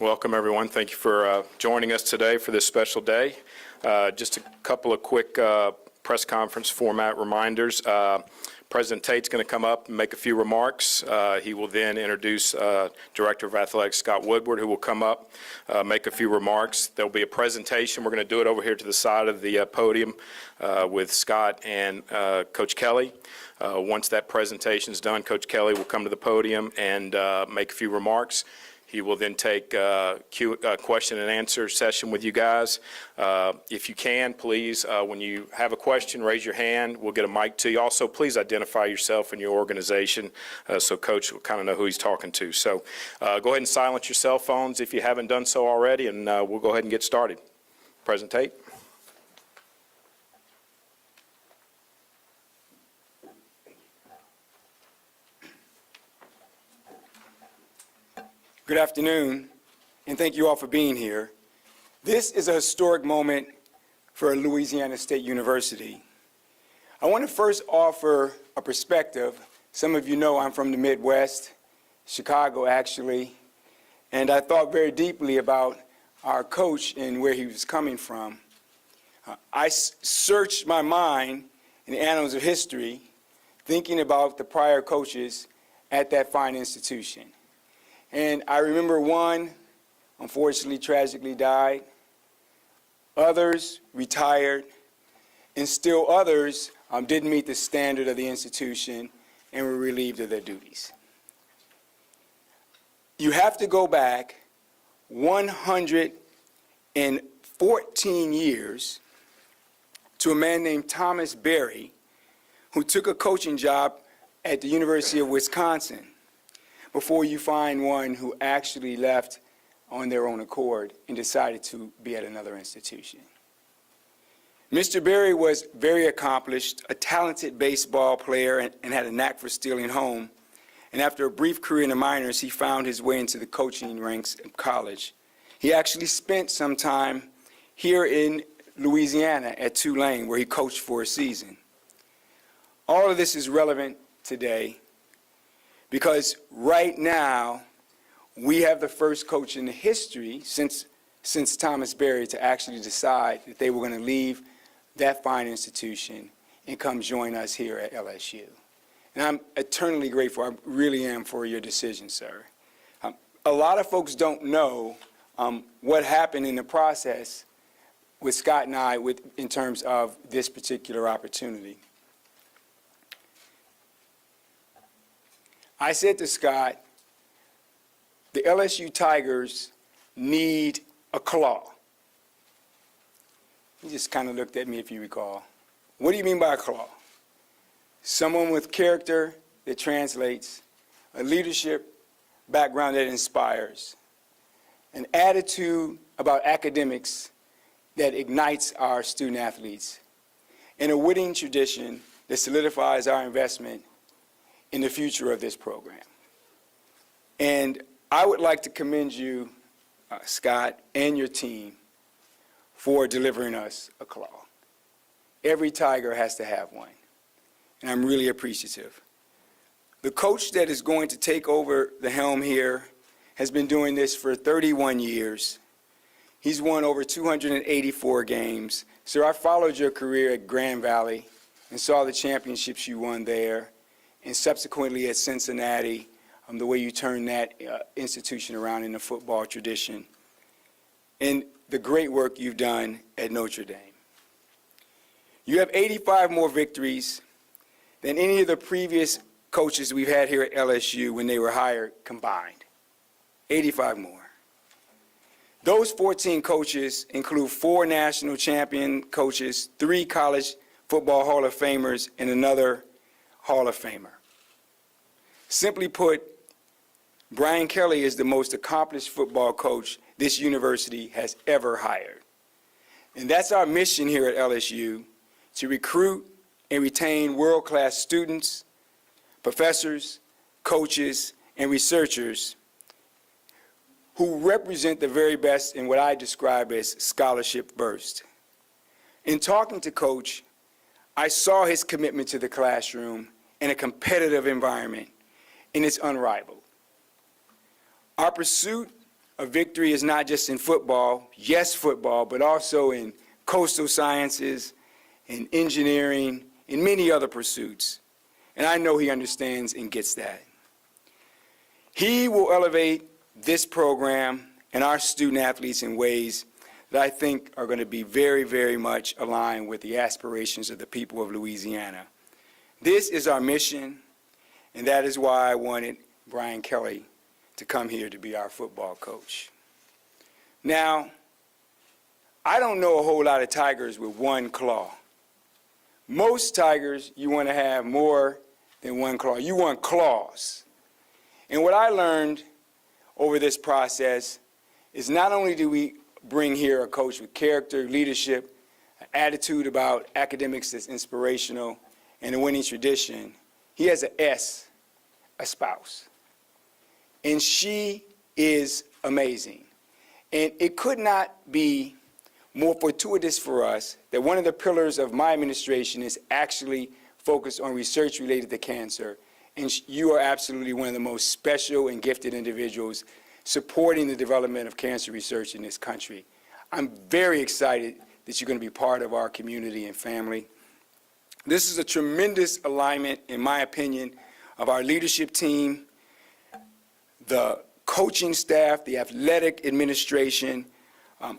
Welcome, everyone. Thank you for joining us today for this special day. Just a couple of quick press conference format reminders. President Tate's going to come up and make a few remarks. He will then introduce Director of Athletics Scott Woodward, who will come up, make a few remarks. There'll be a presentation. We're going to do it over here to the side of the podium with Scott and Coach Kelly. Once that presentation is done, Coach Kelly will come to the podium and make a few remarks. He will then take a question and answer session with you guys. If you can, please, when you have a question, raise your hand. We'll get a mic to you. Also, please identify yourself and your organization so Coach will kind of know who he's talking to. So go ahead and silence your cell phones if you haven't done so already, and we'll go ahead and get started. President Tate. Good afternoon, and thank you all for being here. This is a historic moment for Louisiana State University. I want to first offer a perspective. Some of you know I'm from the Midwest, Chicago actually, and I thought very deeply about our coach and where he was coming from. I searched my mind in the annals of history, thinking about the prior coaches at that fine institution. And I remember one, unfortunately, tragically died. Others retired, and still others didn't meet the standard of the institution and were relieved of their duties. You have to go back 114 years to a man named Thomas Berry, who took a coaching job at the University of Wisconsin, before you find one who actually left on their own accord and decided to be at another institution. Mr. Berry was very accomplished, a talented baseball player, and had a knack for stealing home. And after a brief career in the minors, he found his way into the coaching ranks in college. He actually spent some time here in Louisiana at Tulane, where he coached for a season. All of this is relevant today, because right now, we have the first coach in the history since Thomas Berry to actually decide that they were going to leave that fine institution and come join us here at LSU. And I'm eternally grateful, I really am, for your decision, sir. A lot of folks don't know what happened in the process with Scott and I in terms of this particular opportunity. I said to Scott, the LSU Tigers need a claw. He just kind of looked at me, if you recall. What do you mean by a claw? Someone with character that translates, a leadership background that inspires, an attitude about academics that ignites our student athletes, and a winning tradition that solidifies our investment in the future of this program. And I would like to commend you, Scott, and your team for delivering us a claw. Every Tiger has to have one, and I'm really appreciative. The coach that is going to take over the helm here has been doing this for 31 years. He's won over 284 games. Sir, I followed your career at Grand Valley and saw the championships you won there, and subsequently at Cincinnati, the way you turned that institution around in the football tradition, and the great work you've done at Notre Dame. You have 85 more victories than any of the previous coaches we've had here at LSU when they were hired combined. 85 more. Those 14 coaches include 4 national champion coaches, 3 college football Hall of Famers, and another Hall of Famer. Simply put, Brian Kelly is the most accomplished football coach this university has ever hired. And that's our mission here at LSU, to recruit and retain world-class students, professors, coaches, and researchers who represent the very best in what I describe as scholarship burst. In talking to Coach, I saw his commitment to the classroom and a competitive environment, and it's unrivaled. Our pursuit a victory is not just in football, yes, football, but also in coastal sciences, in engineering, in many other pursuits. And I know he understands and gets that. He will elevate this program and our student athletes in ways that I think are going to be very, very much aligned with the aspirations of the people of Louisiana. This is our mission, and that is why I wanted Brian Kelly to come here to be our football coach. Now, I don't know a whole lot of tigers with one claw. Most tigers, you want to have more than one claw. You want claws. And what I learned over this process is not only do we bring here a coach with character, leadership, an attitude about academics that's inspirational, and a winning tradition, he has an S, a spouse. And she is amazing. And it could not be more fortuitous for us that one of the pillars of my administration is actually focused on research related to cancer. And you are absolutely one of the most special and gifted individuals supporting the development of cancer research in this country. I'm very excited that you're going to be part of our community and family. This is a tremendous alignment, in my opinion, of our leadership team, the coaching staff, the athletic administration.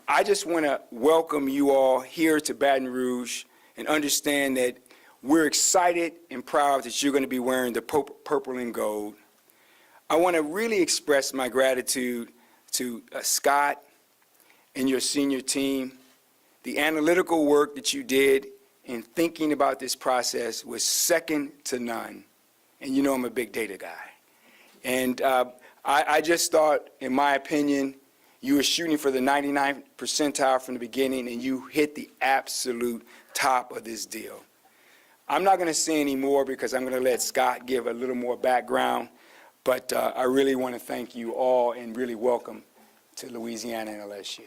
I just want to welcome you all here to Baton Rouge and understand that we're excited and proud that you're going to be wearing the purple and gold. I want to really express my gratitude to Scott and your senior team. The analytical work that you did in thinking about this process was second to none. And you know I'm a big data guy. And I just thought, in my opinion, you were shooting for the 99th percentile from the beginning, and you hit the absolute top of this deal. I'm not going to say any more because I'm going to let Scott give a little more background, but I really want to thank you all and really welcome to Louisiana and LSU.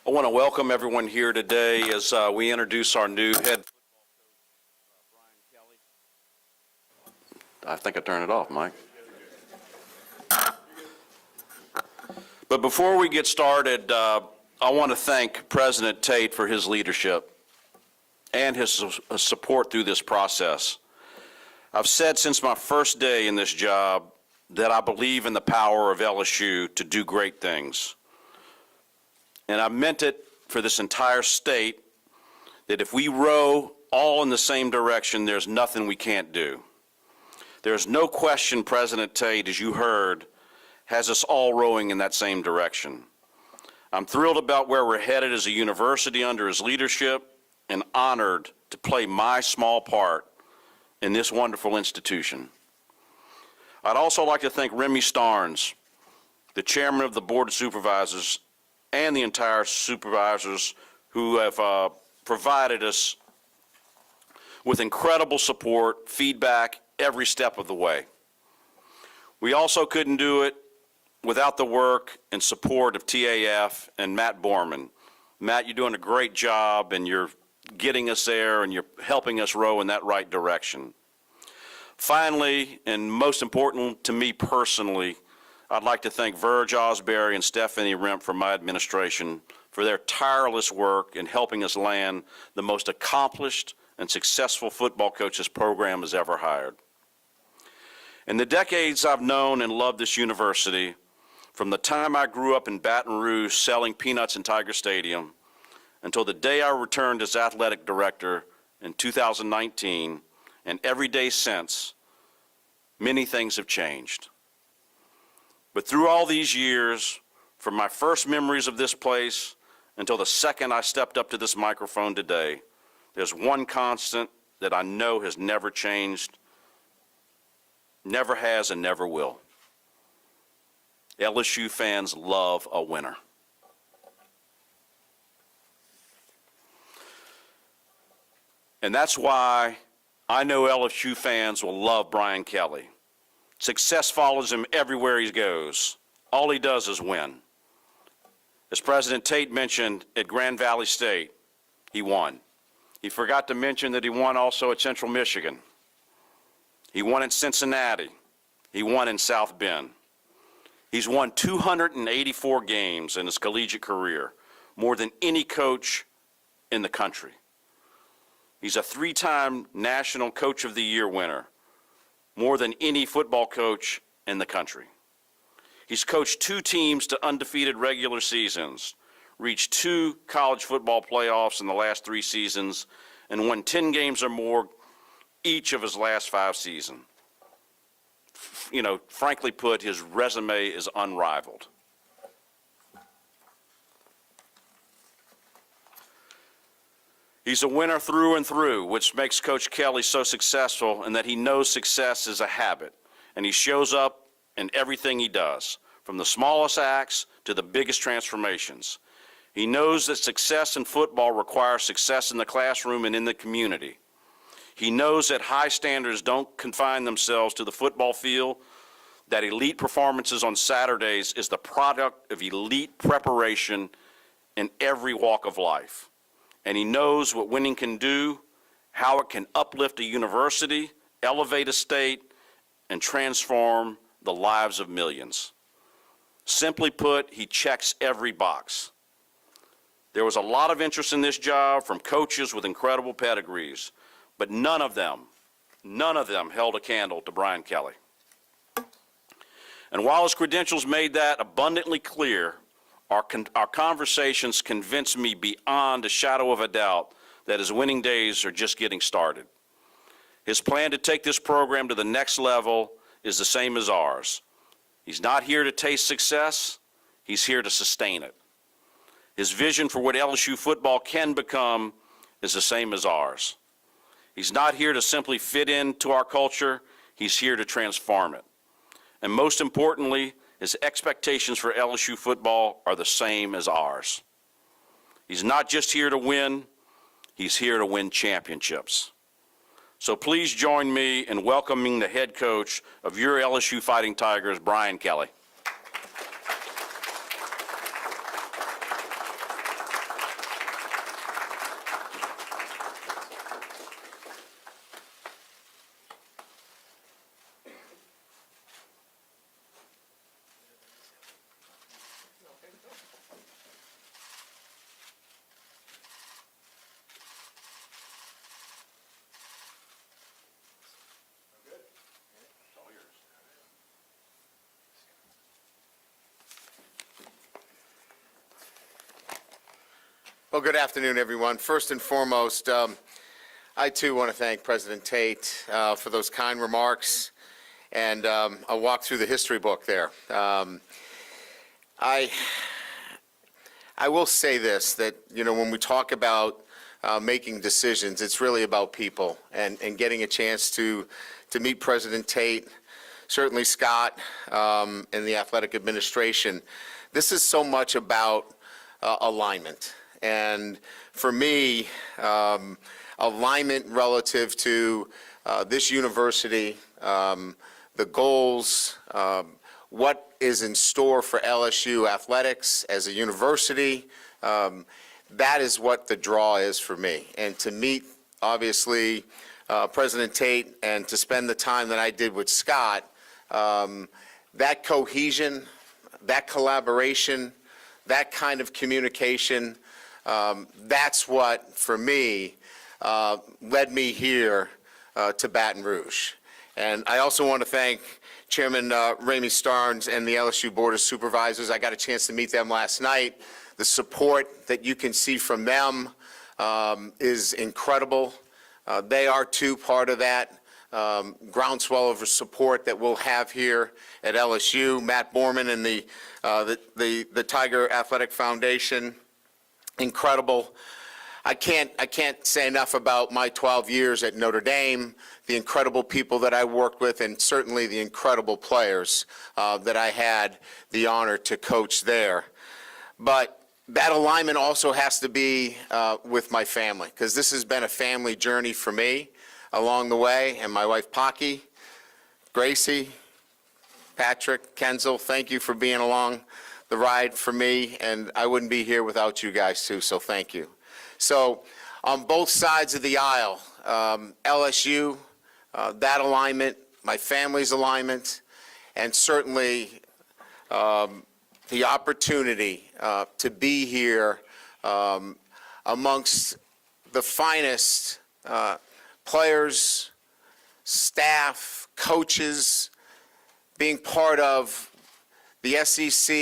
I want to welcome everyone here today as we introduce our new head football coach, Brian Kelly. I think I turned it off, Mike. But before we get started, I want to thank President Tate for his leadership and his support through this process. I've said since my first day in this job that I believe in the power of LSU to do great things. And I meant it for this entire state, that if we row all in the same direction, there's nothing we can't do. There's no question President Tate, as you heard, has us all rowing in that same direction. I'm thrilled about where we're headed as a university under his leadership and honored to play my small part in this wonderful institution. I'd also like to thank Remy Starnes, the chairman of the Board of Supervisors, and the entire supervisors who have provided us with incredible support, feedback, every step of the way. We also couldn't do it without the work and support of TAF and Matt Borman. Matt, you're doing a great job, and you're getting us there, and you're helping us row in that right direction. Finally, and most important to me personally, I'd like to thank Verge Osbury and Stephanie Remp from my administration for their tireless work in helping us land the most accomplished and successful football coach this program has ever hired. In the decades I've known and loved this university, from the time I grew up in Baton Rouge selling peanuts in Tiger Stadium until the day I returned as athletic director in 2019, and every day since, many things have changed. But through all these years, from my first memories of this place until the second I stepped up to this microphone today, there's one constant that I know has never changed, never has, and never will. LSU fans love a winner. And that's why I know LSU fans will love Brian Kelly. Success follows him everywhere he goes, All he does is win. As President Tate mentioned at Grand Valley State, he won. He forgot to mention that he won also at Central Michigan. He won in Cincinnati. He won in South Bend. He's won 284 games in his collegiate career, more than any coach in the country. He's a 3-time National Coach of the Year winner, more than any football coach in the country. He's coached 2 teams to undefeated regular seasons, reached 2 college football playoffs in the last 3 seasons, and won 10 games or more each of his last 5 seasons. You know, frankly put, his resume is unrivaled. He's a winner through and through, which makes Coach Kelly so successful in that he knows success is a habit, and he shows up in everything he does, from the smallest acts to the biggest transformations. He knows that success in football requires success in the classroom and in the community. He knows that high standards don't confine themselves to the football field, that elite performances on Saturdays is the product of elite preparation in every walk of life. And he knows what winning can do, how it can uplift a university, elevate a state, and transform the lives of millions. Simply put, he checks every box. There was a lot of interest in this job from coaches with incredible pedigrees, but none of them held a candle to Brian Kelly. And while his credentials made that abundantly clear, our conversations convinced me beyond a shadow of a doubt that his winning days are just getting started. His plan to take this program to the next level is the same as ours. He's not here to taste success, he's here to sustain it. His vision for what LSU football can become is the same as ours. He's not here to simply fit into our culture, he's here to transform it. And most importantly, his expectations for LSU football are the same as ours. He's not just here to win, he's here to win championships. So please join me in welcoming the head coach of your LSU Fighting Tigers, Brian Kelly. Well, good afternoon, everyone. First and foremost, I too want to thank President Tate for those kind remarks, and I'll walk through the history book there. I will say this, that, you know, when we talk about making decisions, it's really about people and getting a chance to meet President Tate, certainly Scott, and the athletic administration. This is so much about alignment. And for me, alignment relative to this university, the goals, what is in store for LSU athletics as a university, that is what the draw is for me. And to meet, obviously, President Tate and to spend the time that I did with Scott, that cohesion, that collaboration, that kind of communication, that's what, for me, led me here to Baton Rouge. And I also want to thank Chairman Ramey Starnes and the LSU Board of Supervisors. I got a chance to meet them last night. The support that you can see from them is incredible. They are too part of that groundswell of support that we'll have here at LSU. Matt Borman and the Tiger Athletic Foundation, incredible. I can't say enough about my 12 years at Notre Dame, the incredible people that I worked with, and certainly the incredible players that I had the honor to coach there. But that alignment also has to be with my family, because this has been a family journey for me along the way, and my wife Pocky, Gracie, Patrick, Kenzel, thank you for being along the ride for me, and I wouldn't be here without you guys too, so thank you. So on both sides of the aisle, LSU, that alignment, my family's alignment, and certainly the opportunity to be here amongst the finest players, staff, coaches, being part of the SEC,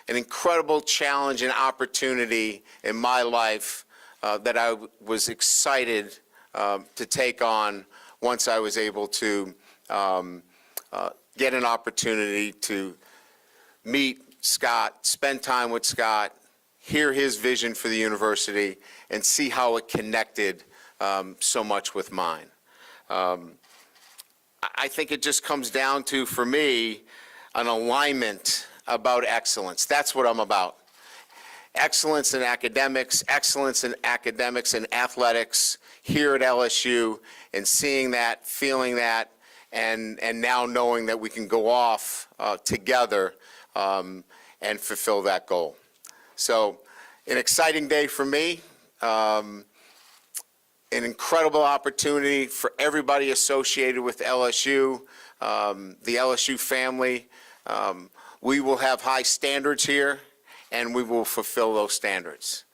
an incredible challenge and opportunity in my life that I was excited to take on once I was able to get an opportunity to meet Scott, spend time with Scott, hear his vision for the university, and see how it connected so much with mine. I think it just comes down to, for me, an alignment about excellence. That's what I'm about. Excellence in academics and athletics here at LSU, and seeing that, feeling that, and now knowing that we can go off together and fulfill that goal. So, an exciting day for me, an incredible opportunity for everybody associated with LSU, the LSU family. We will have high standards here, and we will fulfill those standards.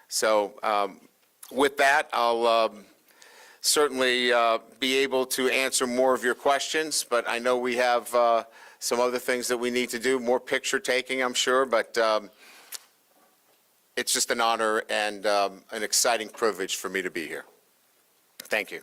So with that, I'll certainly be able to answer more of your questions, but I know we have some other things that we need to do, more picture taking, I'm sure, but it's just an honor and an exciting privilege for me to be here. Thank you.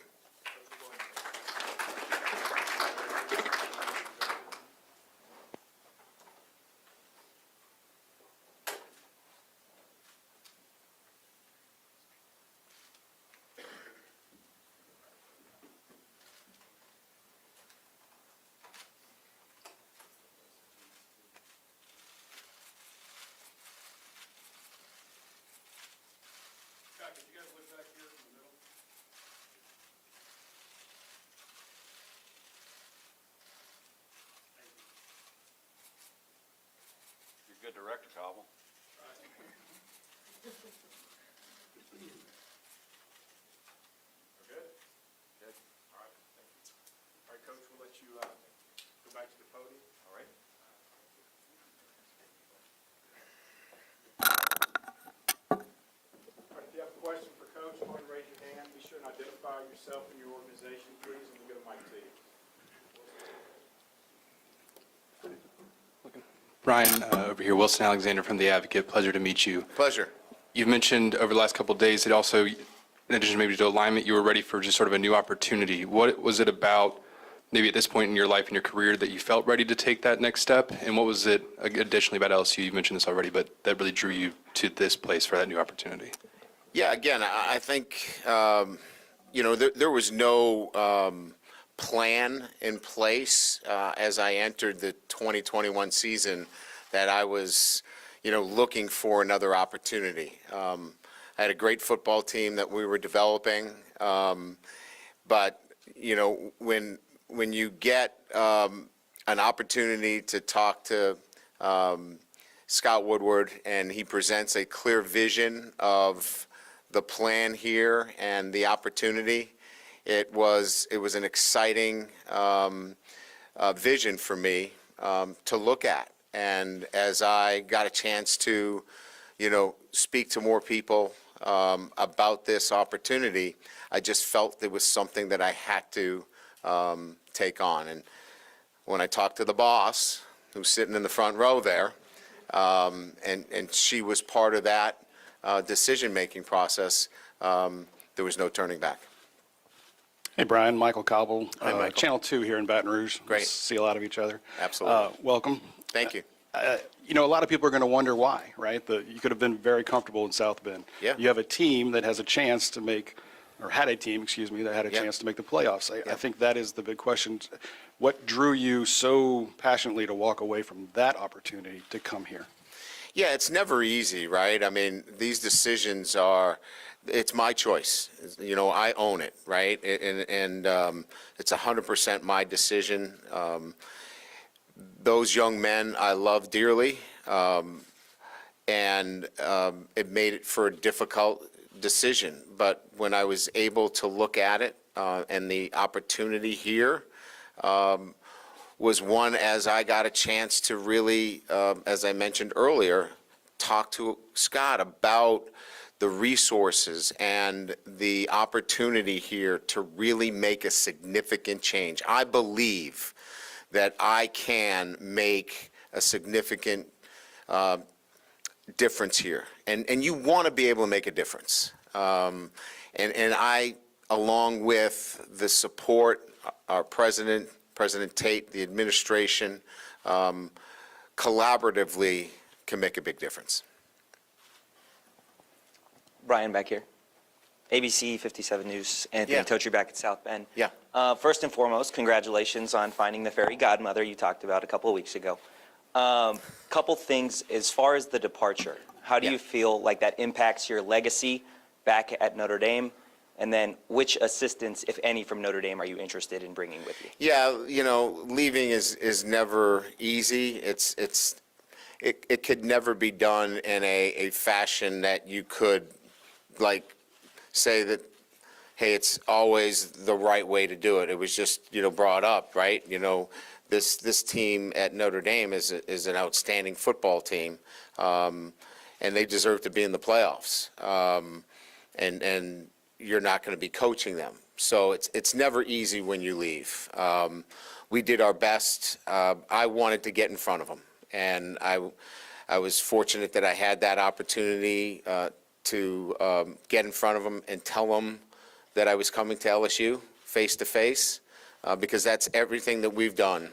You're good director, Cobble. Good? Good. All right, thank you. All right, Coach, we'll let you go back to the podium. All right. All right, if you have a question for Coach, go ahead and raise your hand. Be sure and identify yourself and your organization, please, and we'll get a mic to you. Brian, over here, Wilson Alexander from The Advocate. Pleasure to meet you. Pleasure. You've mentioned over the last couple of days that also, in addition maybe to alignment, you were ready for just sort of a new opportunity. What was it about, maybe at this point in your life and your career, that you felt ready to take that next step? And what was it, additionally, about LSU, you mentioned this already, but that really drew you to this place for that new opportunity? Yeah, again, I think, there was no plan in place as I entered the 2021 season that I was, looking for another opportunity. I had a great football team that we were developing, but, when you get an opportunity to talk to Scott Woodward, and he presents a clear vision of the plan here and the opportunity, it was an exciting vision for me to look at. And as I got a chance to, speak to more people about this opportunity, I just felt it was something that I had to take on. And when I talked to the boss, who's sitting in the front row there, and she was part of that decision-making process, there was no turning back. Hey, Brian, Michael Cobble, Hi, Michael. Channel 2 here in Baton Rouge. Great. We see a lot of each other. Absolutely. Welcome. Thank you. A lot of people are going to wonder why, right? You could have been very comfortable in South Bend. Yeah. You have a team that has a chance to make, or had a team, that had a Yeah. chance to make the playoffs. I Yeah. think that is the big question. What drew you so passionately to walk away from that opportunity to come here? Yeah, it's never easy, right? I mean, these decisions it's my choice. I own it, right? And it's 100% my decision. Those young men I love dearly, and it made it for a difficult decision. But when I was able to look at it, and the opportunity here was one as I got a chance to really, as I mentioned earlier, talk to Scott about the resources and the opportunity here to really make a significant change. I believe that I can make a significant difference here. And you want to be able to make a difference. And I, along with the support, our President Tate, the administration, collaboratively can make a big difference. Brian back here. ABC 57 News, Anthony Yeah. Totri back at South Bend. Yeah. First and foremost, congratulations on finding the fairy godmother you talked about a couple of weeks ago. Couple things as far as the departure. How do Yeah. you feel like that impacts your legacy back at Notre Dame? And then which assistants, if any, from Notre Dame are you interested in bringing with you? Yeah, leaving is never easy. It could never be done in a fashion that you could, like, say that, hey, it's always the right way to do it. It was just, brought up, right? This team at Notre Dame is an outstanding football team, and they deserve to be in the playoffs. And you're not going to be coaching them. So it's never easy when you leave. We did our best. I wanted to get in front of them, and I was fortunate that I had that opportunity to get in front of them and tell them that I was coming to LSU face to face, because that's everything that we've done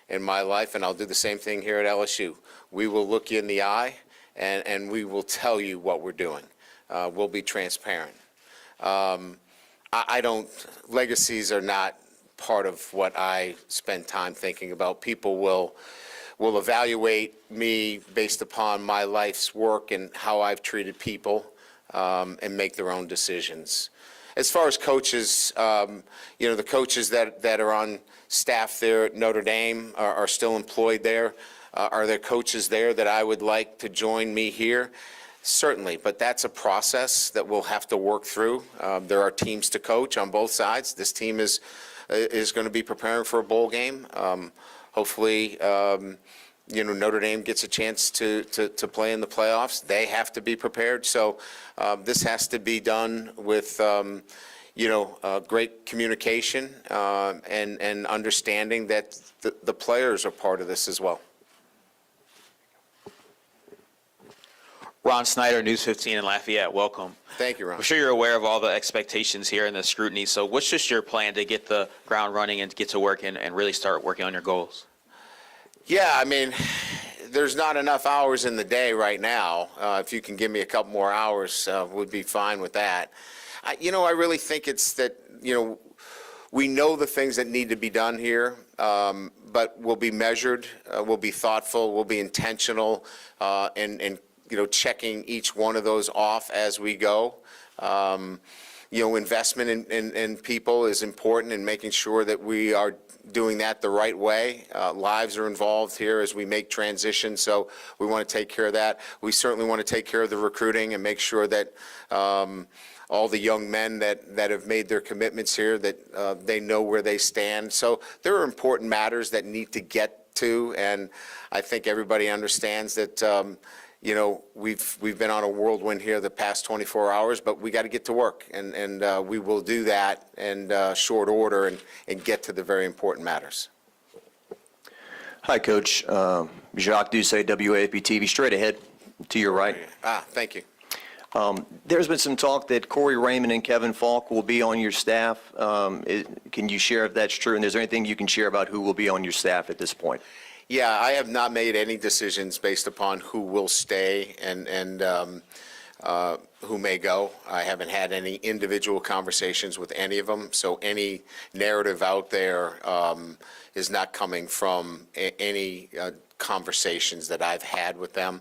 in my life, and I'll do the same thing here at LSU. We will look you in the eye, and we will tell you what we're doing. We'll be transparent. Legacies are not part of what I spend time thinking about. People will evaluate me based upon my life's work and how I've treated people, and make their own decisions. As far as coaches, the coaches that are on staff there at Notre Dame are still employed there. Are there coaches there that I would like to join me here? Certainly, but that's a process that we'll have to work through. There are teams to coach on both sides. This team is going to be preparing for a bowl game. Hopefully, Notre Dame gets a chance to play in the playoffs. They have to be prepared. So this has to be done with great communication, and understanding that the players are part of this as well. Ron Snyder, News 15 in Lafayette, welcome. Thank you, Ron. I'm sure you're aware of all the expectations here and the scrutiny. So what's just your plan to get the ground running and to get to work and really start working on your goals? Yeah, there's not enough hours in the day right now. If you can give me a couple more hours, would be fine with that. I really think it's that, we know the things that need to be done here, but we'll be measured, we'll be thoughtful, we'll be intentional, and checking each one of those off as we go. Investment in people is important, and making sure that we are doing that the right way. Lives are involved here as we make transitions, so we want to take care of that. We certainly want to take care of the recruiting and make sure that all the young men that have made their commitments here, that they know where they stand. So there are important matters that need to get to, and I think everybody understands that we've been on a whirlwind here the past 24 hours, but we got to get to work, and we will do that in short order and get to the very important matters. Hi, Coach. Jacques Doucet, WWLTV, straight ahead to your right. Thank you. There's been some talk that Corey Raymond and Kevin Falk will be on your staff. Can you share if that's true? And is there anything you can share about who will be on your staff at this point? Yeah, I have not made any decisions based upon who will stay and who may go. I haven't had any individual conversations with any of them, so any narrative out there is not coming from any conversations that I've had with them.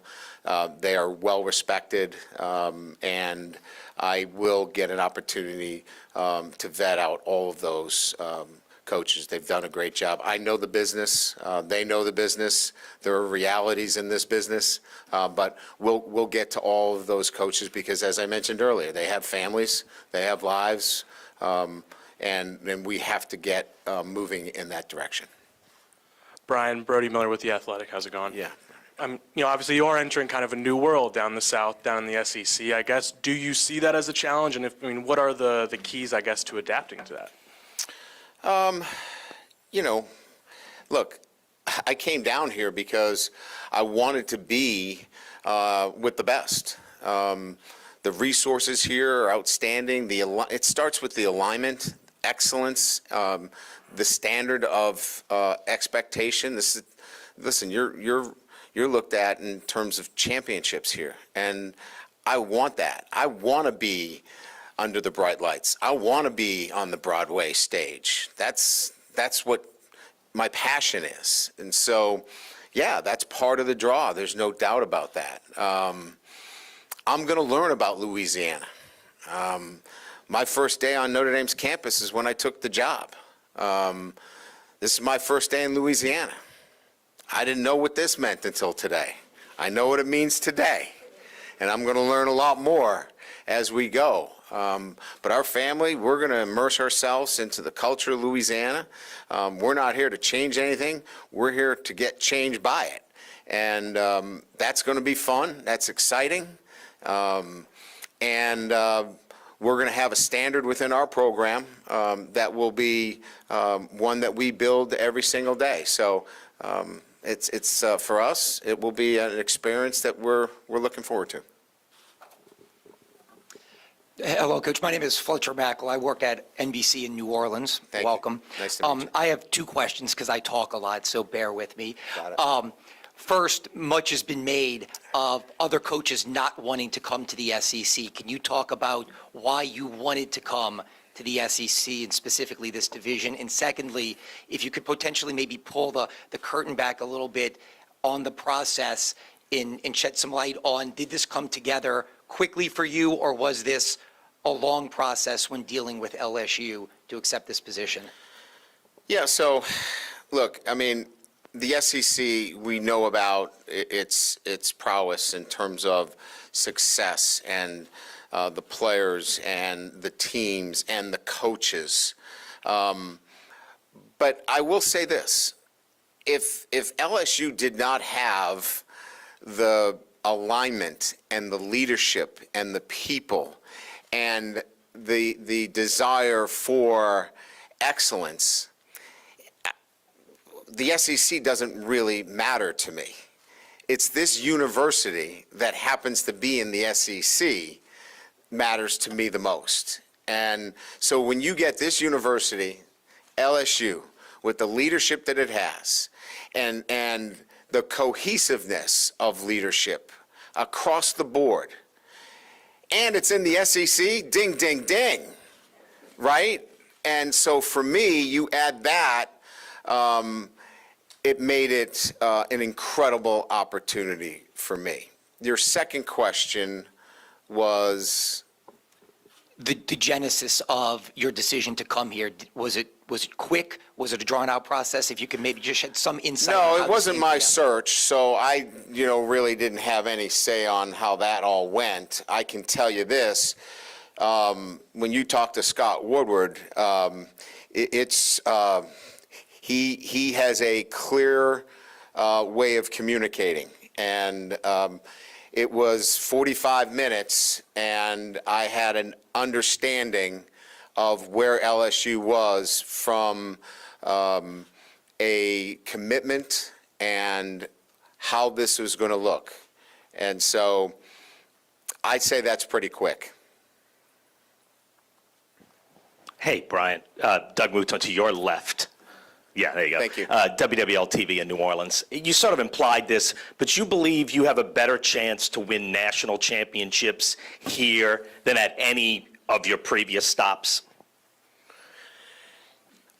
They are well respected, and I will get an opportunity to vet out all of those coaches. They've done a great job. I know the business. They know the business. There are realities in this business. But we'll get to all of those coaches because, as I mentioned earlier, they have families, they have lives, and we have to get moving in that direction. Brian, Brody Miller with The Athletic. How's it going? Yeah. Obviously you are entering kind of a new world down the South, down in the SEC. I guess, do you see that as a challenge? And what are the keys, I guess, to adapting to that? Look, I came down here because I wanted to be with the best. The resources here are outstanding. It starts with the alignment, excellence, the standard of expectation. Listen, you're looked at in terms of championships here, and I want that. I want to be under the bright lights. I want to be on the Broadway stage. That's what my passion is. And so, yeah, that's part of the draw. There's no doubt about that. I'm going to learn about Louisiana. My first day on Notre Dame's campus is when I took the job. This is my first day in Louisiana. I didn't know what this meant until today. I know what it means today, and I'm going to learn a lot more as we go. But our family, we're going to immerse ourselves into the culture of Louisiana. We're not here to change anything. We're here to get changed by it. And that's going to be fun. That's exciting. And we're going to have a standard within our program that will be one that we build every single day. So it's for us, it will be an experience that we're looking forward to. Hello, Coach. My name is Fletcher Mackel. I work at NBC in New Orleans. Thank you. Welcome. Nice to meet you. I have two questions because I talk a lot, so bear with me. Got it. First, much has been made of other coaches not wanting to come to the SEC. Can you talk about why you wanted to come to the SEC and specifically this division? And secondly, if you could potentially maybe pull the curtain back a little bit on the process and shed some light on, did this come together quickly for you, or was this a long process when dealing with LSU to accept this position? Yeah, so, look, I mean, the SEC, we know about its prowess in terms of success and the players and the teams and the coaches. But I will say this, if LSU did not have the alignment and the leadership and the people and the desire for excellence, the SEC doesn't really matter to me. It's this university that happens to be in the SEC matters to me the most. And so when you get this university, LSU, with the leadership that it has, and the cohesiveness of leadership across the board, and it's in the SEC, ding, ding, ding, right? And so for me, you add that, it made it an incredible opportunity for me. Your second question was? The genesis of your decision to come here, was it quick? Was it a drawn-out process? If you could maybe just shed some insight. No, it wasn't my search, so I, really didn't have any say on how that all went. I can tell you this, when you talk to Scott Woodward, he has a clear way of communicating, and it was 45 minutes, and I had an understanding of where LSU was from a commitment and how this was going to look. And so I'd say that's pretty quick. Hey, Brian. Doug Mouton to your left. Yeah, there you go. Thank you. WWLTV in New Orleans. You sort of implied this, but you believe you have a better chance to win national championships here than at any of your previous stops?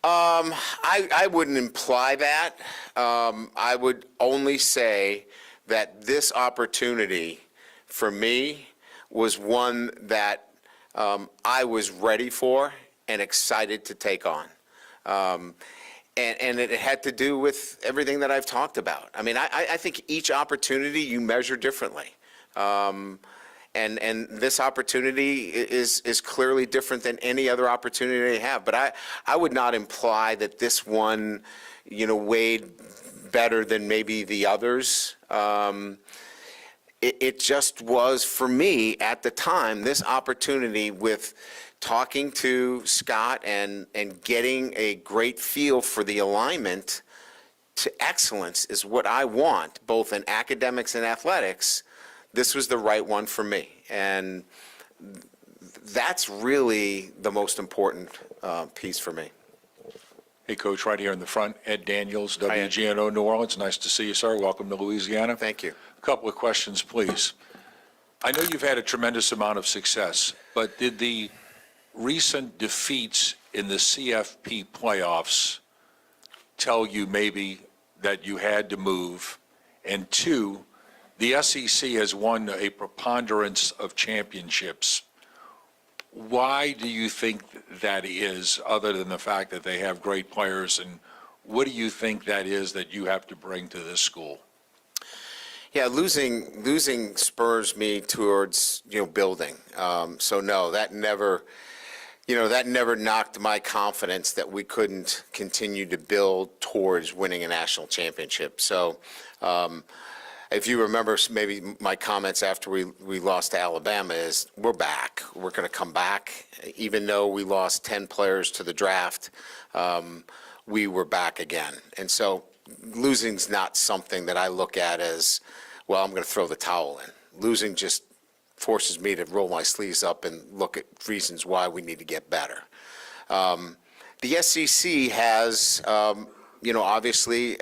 I wouldn't imply that. I would only say that this opportunity for me was one that I was ready for and excited to take on. And it had to do with everything that I've talked about. I mean, I think each opportunity you measure differently. And this opportunity is clearly different than any other opportunity they have. But I would not imply that this one, weighed better than maybe the others. It just was, for me, at the time, this opportunity with talking to Scott and getting a great feel for the alignment to excellence is what I want, both in academics and athletics. This was the right one for me. And that's really the most important piece for me. Hey, Coach, right here in the front, Ed Daniels, Hi, Ed. WGNO New Orleans. Nice to see you, sir. Welcome to Louisiana. Thank you. A couple of questions, please. I know you've had a tremendous amount of success, but did the recent defeats in the CFP playoffs tell you maybe that you had to move? And two, the SEC has won a preponderance of championships. Why do you think that is, other than the fact that they have great players, and what do you think that is that you have to bring to this school? Yeah, losing spurs me towards, building. So no, that never knocked my confidence that we couldn't continue to build towards winning a national championship. So if you remember, maybe my comments after we lost to Alabama is, we're back. We're going to come back. Even though we lost 10 players to the draft, we were back again. And so losing's not something that I look at as, well, I'm going to throw the towel in. Losing just forces me to roll my sleeves up and look at reasons why we need to get better. The SEC has, obviously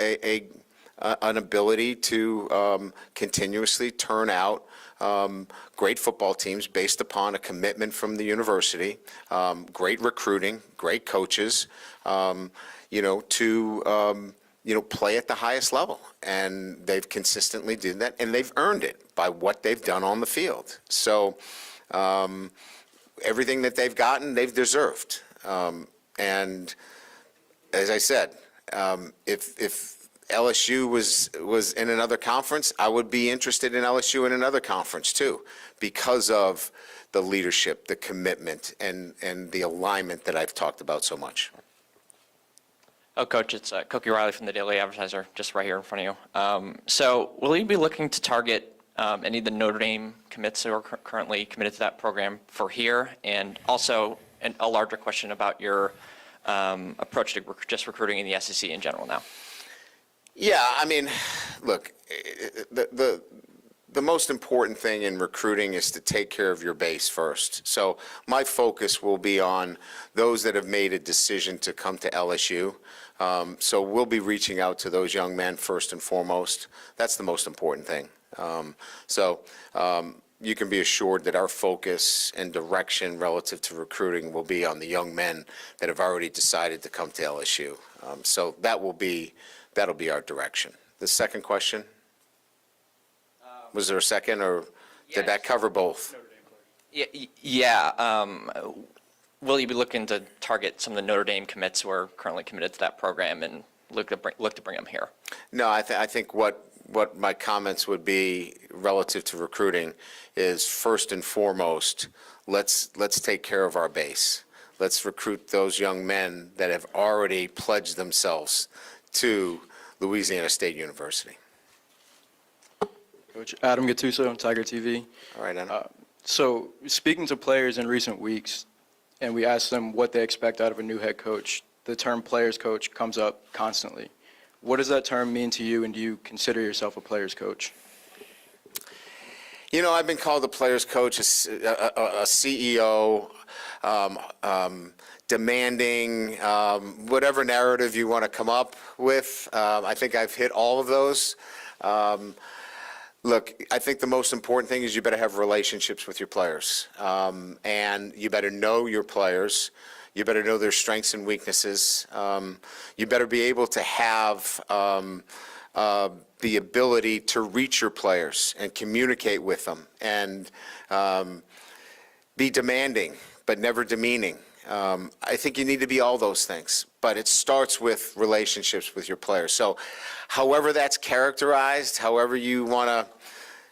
an ability to continuously turn out great football teams based upon a commitment from the university, great recruiting, great coaches, to play at the highest level. And they've consistently done that, and they've earned it by what they've done on the field. So everything that they've gotten, they've deserved. And as I said, if LSU was in another conference, I would be interested in LSU in another conference too, because of the leadership, the commitment, and the alignment that I've talked about so much. Oh, Coach, it's Cookie Riley from the Daily Advertiser, just right here in front of you. So will you be looking to target any of the Notre Dame commits who are currently committed to that program for here? And also a larger question about your approach to just recruiting in the SEC in general now. Yeah, I mean, look, the most important thing in recruiting is to take care of your base first. So my focus will be on those that have made a decision to come to LSU. So we'll be reaching out to those young men first and foremost. That's the most important thing. You can be assured that our focus and direction relative to recruiting will be on the young men that have already decided to come to LSU. So that'll be our direction. The second question? Was there a second, or did that cover both? Yeah. Will you be looking to target some of the Notre Dame commits who are currently committed to that program and look to bring them here? No, I think what my comments would be relative to recruiting is, first and foremost, let's take care of our base. Let's recruit those young men that have already pledged themselves to Louisiana State University. Coach Adam Gattuso on Tiger TV. All right, Anna. So speaking to players in recent weeks, and we asked them what they expect out of a new head coach, the term players coach comes up constantly. What does that term mean to you, and do you consider yourself a players coach? I've been called a players coach, a CEO, demanding, whatever narrative you want to come up with. I think I've hit all of those. Look, I think the most important thing is you better have relationships with your players, and you better know your players. You better know their strengths and weaknesses. You better be able to have the ability to reach your players and communicate with them, and be demanding but never demeaning. I think you need to be all those things, but it starts with relationships with your players. So however that's characterized, however you want to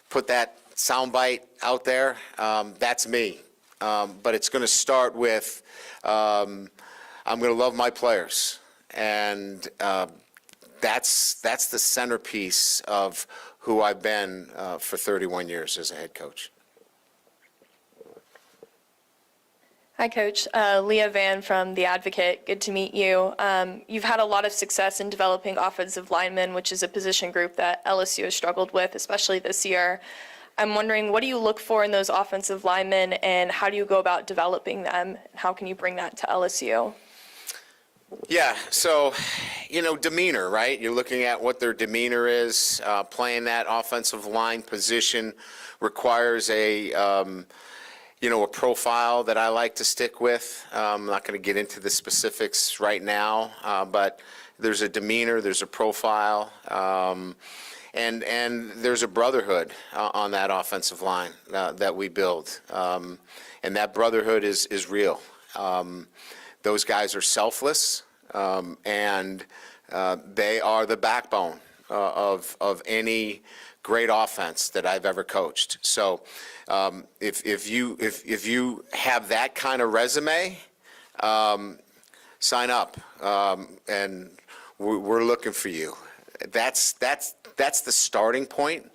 put that soundbite out there, that's me. But it's going to start with, I'm going to love my players. And that's the centerpiece of who I've been for 31 years as a head coach. Hi, Coach. Leah Van from The Advocate. Good to meet you. You've had a lot of success in developing offensive linemen, which is a position group that LSU has struggled with, especially this year. I'm wondering, what do you look for in those offensive linemen, and how do you go about developing them? How can you bring that to LSU? Yeah, so, demeanor, right? You're looking at what their demeanor is. Playing that offensive line position requires a profile that I like to stick with. I'm not going to get into the specifics right now, but there's a demeanor, there's a profile, and there's a brotherhood on that offensive line that we build. And that brotherhood is real. Those guys are selfless, and they are the backbone of any great offense that I've ever coached. So if you have that kind of resume, sign up, and we're looking for you. That's the starting point.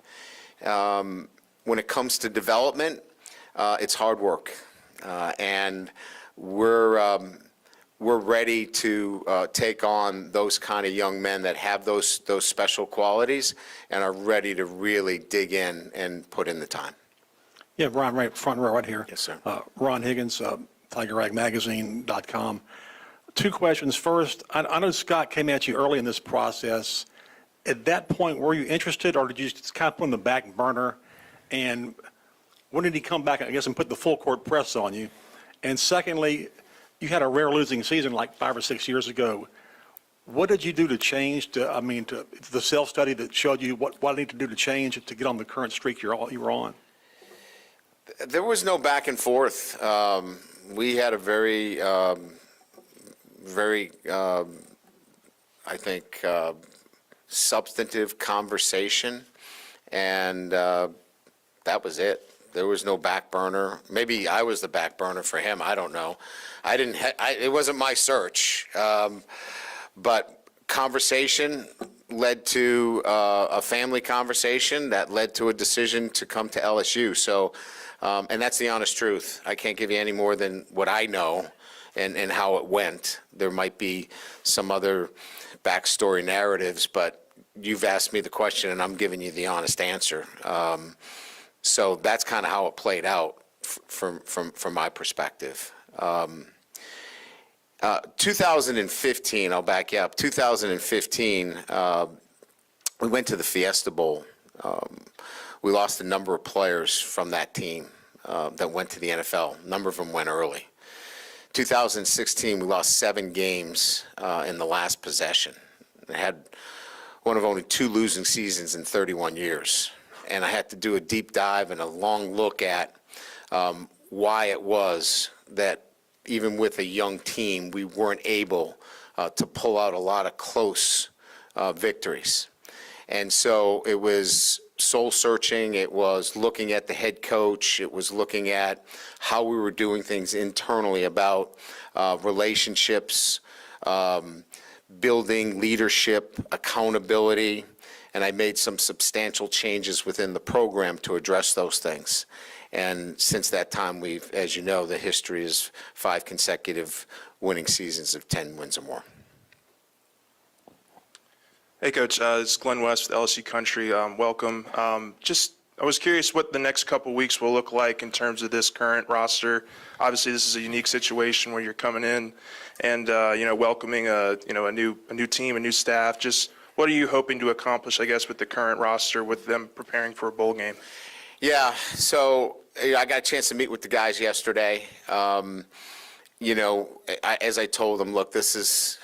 When it comes to development, it's hard work, and we're ready to take on those kind of young men that have those special qualities and are ready to really dig in and put in the time. Yeah, Ron, right front row right here. Yes, sir. Ron Higgins, TigerRagMagazine.com. Two questions. First, I know Scott came at you early in this process. At that point, were you interested, or did you just kind of put on the back burner? And when did he come back, I guess, and put the full court press on you? And secondly, you had a rare losing season like 5 or 6 years ago. What did you do to change, to the self-study that showed you what you need to do to change to get on the current streak you were on? There was no back and forth. We had a very, I think, substantive conversation, and that was it. There was no back burner. Maybe I was the back burner for him. I don't know. It wasn't my search, but conversation led to a family conversation that led to a decision to come to LSU. So, and that's the honest truth. I can't give you any more than what I know and how it went. There might be some other backstory narratives, but you've asked me the question and I'm giving you the honest answer. So that's kind of how it played out from my perspective. 2015, I'll back you up. 2015, we went to the Fiesta Bowl. We lost a number of players from that team that went to the NFL. A number of them went early. 2016, we lost 7 games in the last possession. I had one of only 2 losing seasons in 31 years. And I had to do a deep dive and a long look at why it was that even with a young team, we weren't able to pull out a lot of close victories. And so it was soul searching. It was looking at the head coach. It was looking at how we were doing things internally about relationships, building leadership, accountability. And I made some substantial changes within the program to address those things. And since that time, we've, as you know, the history is 5 consecutive winning seasons of 10 wins or more. Hey, Coach. It's Glenn West with LSU Country. Welcome. I was curious what the next couple weeks will look like in terms of this current roster. Obviously, this is a unique situation where you're coming in and welcoming a new team, a new staff. Just what are you hoping to accomplish, I guess, with the current roster, with them preparing for a bowl game? Yeah, so I got a chance to meet with the guys yesterday. As I told them, look, this is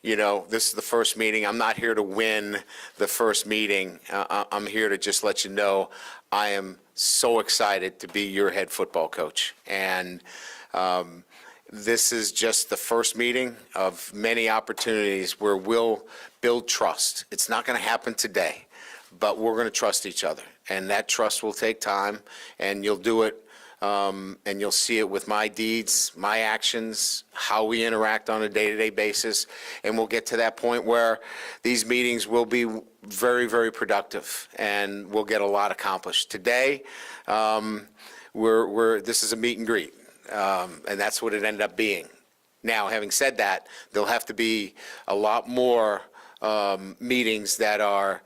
the first meeting. I'm not here to win the first meeting. I'm here to just let you know I am so excited to be your head football coach. And this is just the first meeting of many opportunities where we'll build trust. It's not going to happen today, but we're going to trust each other. And that trust will take time, and you'll do it, and you'll see it with my deeds, my actions, how we interact on a day-to-day basis. And we'll get to that point where these meetings will be very, very productive, and we'll get a lot accomplished. Today, this is a meet and greet, and that's what it ended up being. Now, having said that, there'll have to be a lot more meetings that are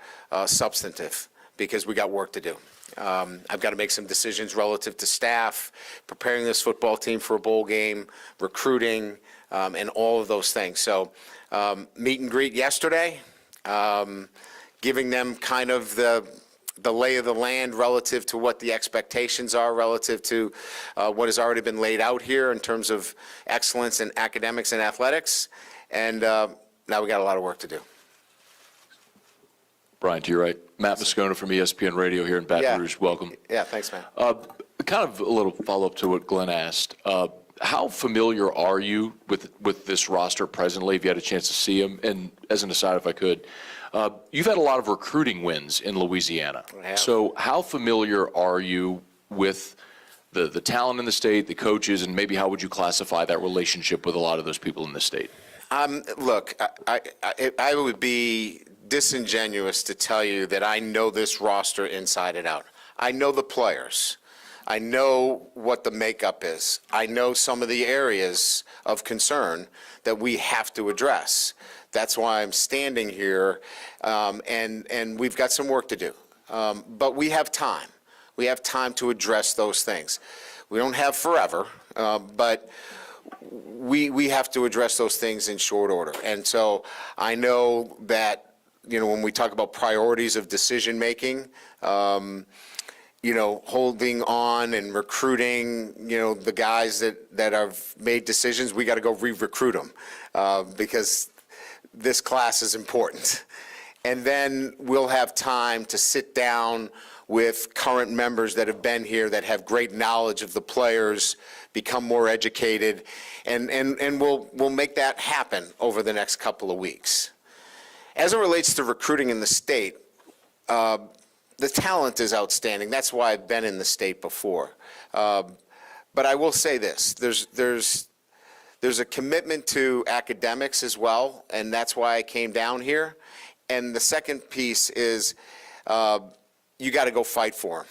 substantive, because we got work to do. I've got to make some decisions relative to staff, preparing this football team for a bowl game, recruiting, and all of those things. So meet and greet yesterday, giving them kind of the lay of the land relative to what the expectations are, relative to what has already been laid out here in terms of excellence in academics and athletics. And now we got a lot of work to do. Brian, to your right. Matt Moscona from ESPN Radio here in Baton Rouge. Welcome. Yeah, thanks, man. Kind of a little follow-up to what Glenn asked. How familiar are you with this roster presently, if you had a chance to see them? And as an aside, if I could, you've had a lot of recruiting wins in Louisiana. So how familiar are you with the talent in the state, the coaches, and maybe how would you classify that relationship with a lot of those people in the state? Look, I would be disingenuous to tell you that I know this roster inside and out. I know the players. I know what the makeup is. I know some of the areas of concern that we have to address. That's why I'm standing here, and we've got some work to do. But we have time. We have time to address those things. We don't have forever, but we have to address those things in short order. And so I know that, when we talk about priorities of decision-making, holding on and recruiting, the guys that have made decisions, we got to go re-recruit them because this class is important. And then we'll have time to sit down with current members that have been here, that have great knowledge of the players, become more educated, and we'll make that happen over the next couple of weeks. As it relates to recruiting in the state, the talent is outstanding. That's why I've been in the state before. But I will say this, there's a commitment to academics as well, and that's why I came down here. And the second piece is you got to go fight for them.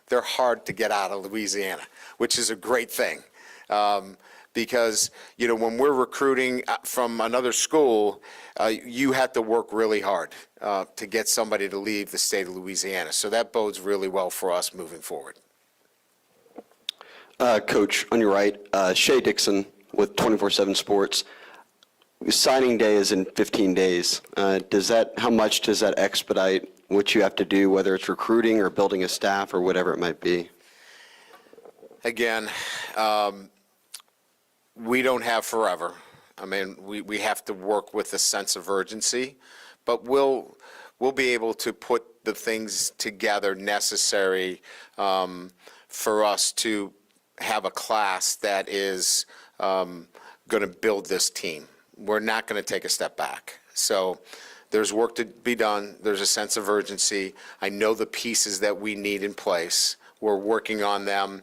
They're hard to get out of Louisiana, which is a great thing. Because, when we're recruiting from another school, you have to work really hard to get somebody to leave the state of Louisiana. So that bodes really well for us moving forward. Coach, on your right, Shea Dixon with 24/7 Sports. Signing day is in 15 days. How much does that expedite what you have to do, whether it's recruiting or building a staff or whatever it might be? Again, we don't have forever. I mean, we have to work with a sense of urgency, but we'll be able to put the things together necessary for us to have a class that is going to build this team. We're not going to take a step back. So there's work to be done. There's a sense of urgency. I know the pieces that we need in place. We're working on them.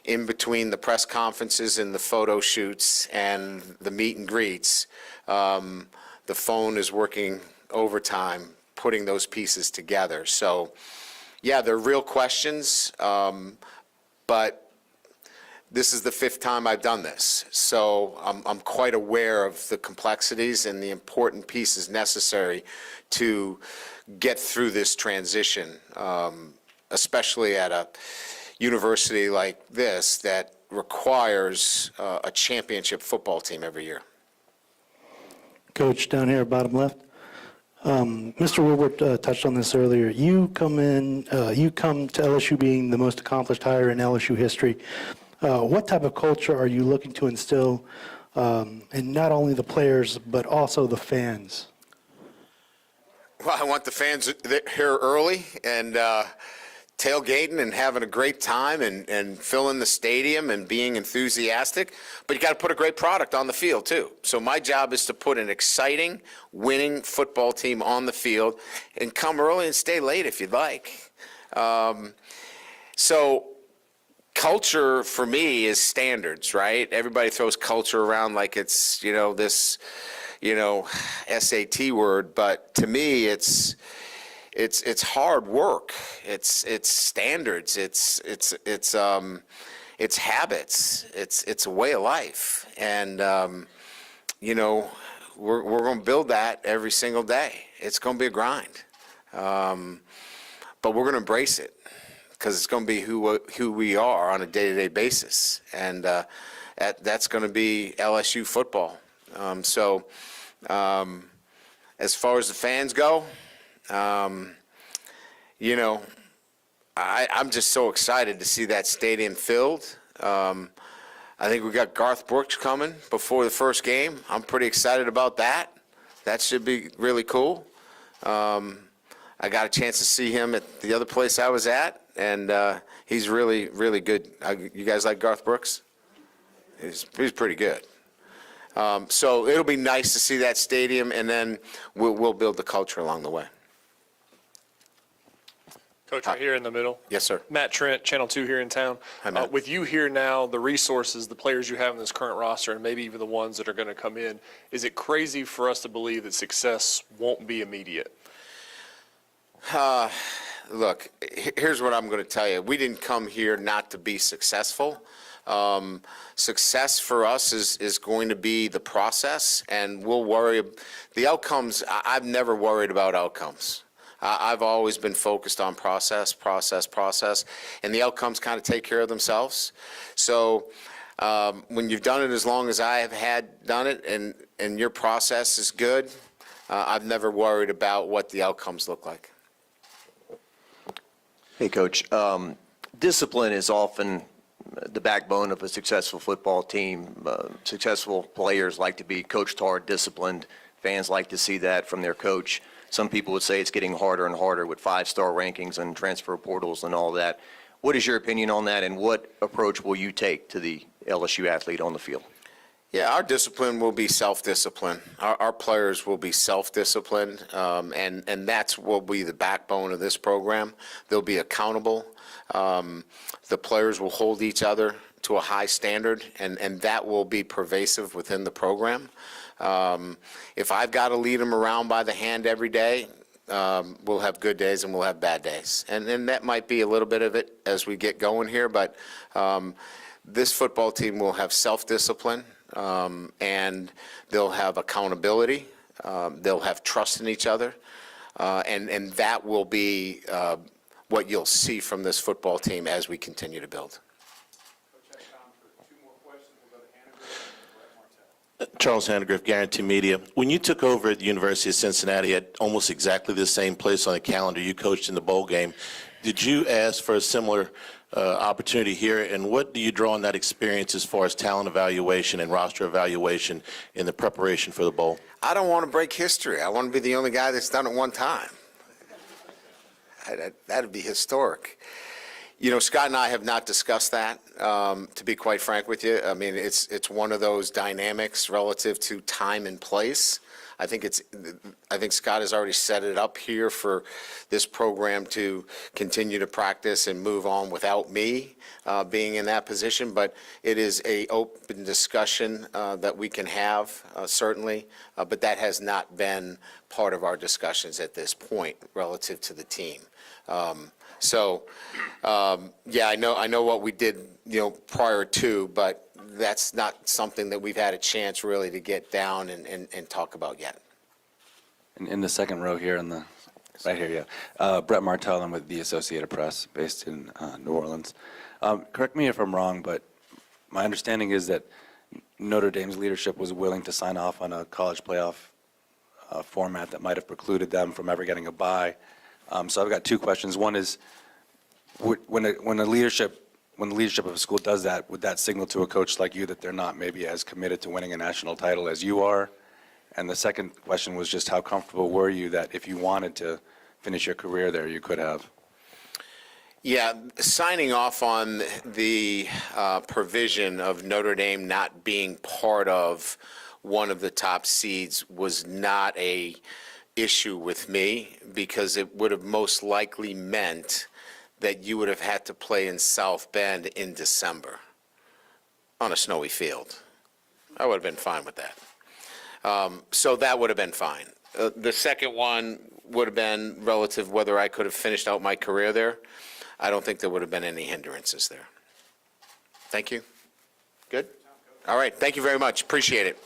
In between the press conferences and the photo shoots and the meet and greets, the phone is working overtime, putting those pieces together. So, yeah, they're real questions, but this is the 5th time I've done this. So I'm quite aware of the complexities and the important pieces necessary to get through this transition, especially at a university like this that requires a championship football team every year. Coach, down here, bottom left. Mr. Woodward touched on this earlier. You come to LSU being the most accomplished hire in LSU history. What type of culture are you looking to instill in not only the players but also the fans? Well, I want the fans here early and tailgating and having a great time and filling the stadium and being enthusiastic, but you got to put a great product on the field too. So my job is to put an exciting, winning football team on the field and come early and stay late if you'd like. So culture for me is standards, right? Everybody throws culture around like it's, this, SAT word, but to me it's hard work. It's standards. It's habits. It's a way of life. And we're going to build that every single day. It's going to be a grind. But we're going to embrace it because it's going to be who we are on a day-to-day basis. And that's going to be LSU football. As far as the fans go, I'm just so excited to see that stadium filled. I think we got Garth Brooks coming before the first game. I'm pretty excited about that. That should be really cool. I got a chance to see him at the other place I was at, and he's really, really good. You guys like Garth Brooks? He's pretty good. So it'll be nice to see that stadium, and then we'll build the culture along the way. Coach, right here in the middle. Yes, sir. Matt Trent, Channel 2 here in town. Hi, Matt. With you here now, the resources, the players you have in this current roster, and maybe even the ones that are going to come in, is it crazy for us to believe that success won't be immediate? Look, here's what I'm going to tell you. We didn't come here not to be successful. Success for us is going to be the process, and we'll worry. The outcomes, I've never worried about outcomes. I've always been focused on process, and the outcomes kind of take care of themselves. So when you've done it as long as I have done it, and your process is good, I've never worried about what the outcomes look like. Hey, Coach. Discipline is often the backbone of a successful football team. Successful players like to be coached hard, disciplined. Fans like to see that from their coach. Some people would say it's getting harder and harder with 5-star rankings and transfer portals and all that. What is your opinion on that, and what approach will you take to the LSU athlete on the field? Yeah, our discipline will be self-discipline. Our players will be self-disciplined, and that's will be the backbone of this program. They'll be accountable. The players will hold each other to a high standard, and that will be pervasive within the program. If I've got to lead them around by the hand every day, we'll have good days and we'll have bad days. And that might be a little bit of it as we get going here, but this football team will have self-discipline, and they'll have accountability. They'll have trust in each other, and that will be what you'll see from this football team as we continue to build. Charles Handegriff, Guarantee Media. When you took over at the University of Cincinnati at almost exactly the same place on the calendar you coached in the bowl game, did you ask for a similar opportunity here? And what do you draw on that experience as far as talent evaluation and roster evaluation in the preparation for the bowl? I don't want to break history. I want to be the only guy that's done it one time. That'd be historic. Scott and I have not discussed that, to be quite frank with you. I mean, it's one of those dynamics relative to time and place. I think Scott has already set it up here for this program to continue to practice and move on without me being in that position. But it is an open discussion that we can have, certainly. But that has not been part of our discussions at this point relative to the team. Yeah, I know what we did, prior to, but that's not something that we've had a chance really to get down and talk about yet. In the second row here, right here, yeah. Brett Martell, I'm with the Associated Press, based in New Orleans. Correct me if I'm wrong, but my understanding is that Notre Dame's leadership was willing to sign off on a college playoff format that might have precluded them from ever getting a bye. So I've got two questions. One is, when the leadership of a school does that, would that signal to a coach like you that they're not maybe as committed to winning a national title as you are? And the second question was just how comfortable were you that if you wanted to finish your career there, you could have? Yeah, signing off on the provision of Notre Dame not being part of one of the top seeds was not a issue with me, because it would have most likely meant that you would have had to play in South Bend in December on a snowy field. I would have been fine with that. So that would have been fine. The second one would have been relative whether I could have finished out my career there. I don't think there would have been any hindrances there. Thank you. Good? All right, thank you very much. Appreciate it.